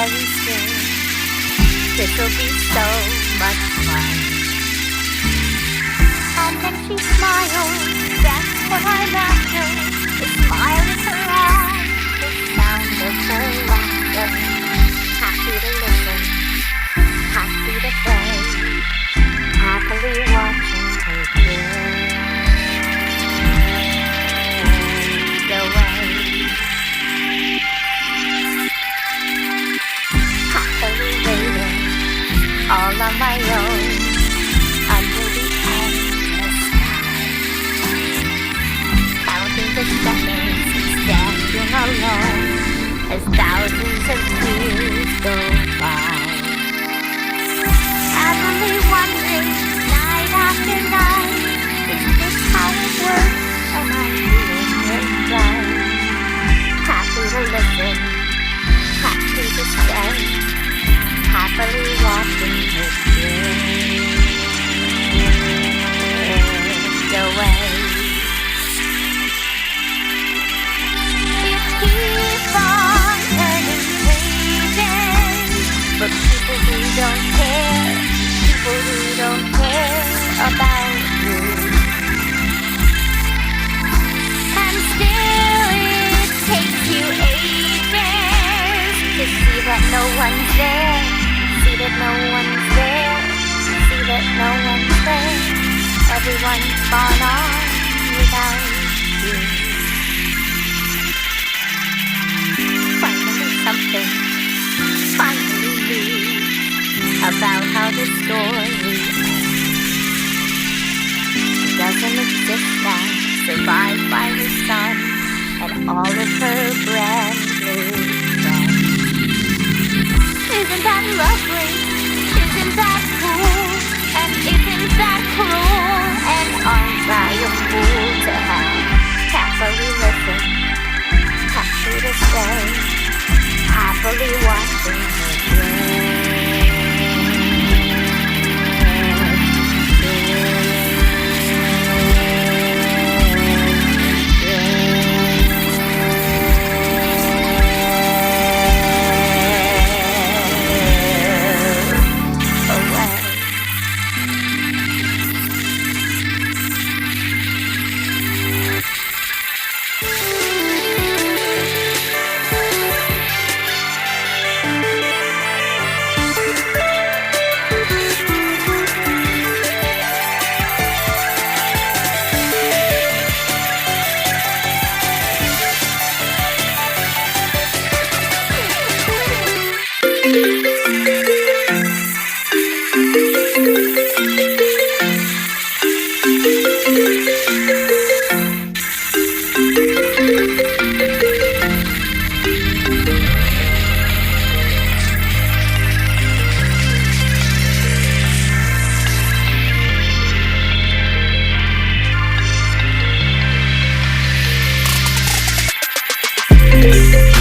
very soon. This'll be so much fun. And then she smiled, that's what I'm after. The smile is her eyes, the sound of her laughter. Happy to listen, happy to play, happily watching her drift away. Happily waiting, all on my own, under the endless sky. Counting the seconds, standing alone, as thousands of years go by. Happily wondering, night after night, is this how it works? Am I doing it right? Happy to listen, happy to stay, happily watching her drift away. It keeps on turning pages for people who don't care, people who don't care about you. And still it takes you ages to see that no one's there, see that no one's there, see that no one's there. Everyone's gone on without you. Finally something, finally news about how the story ends. She doesn't exist now, survived by her son and all of her brand new friends. Isn't that lovely? Isn't that cool? And isn't that cruel? And aren't I a fool to have happily listen, happy to stay, happily watching her drift We'll be right back.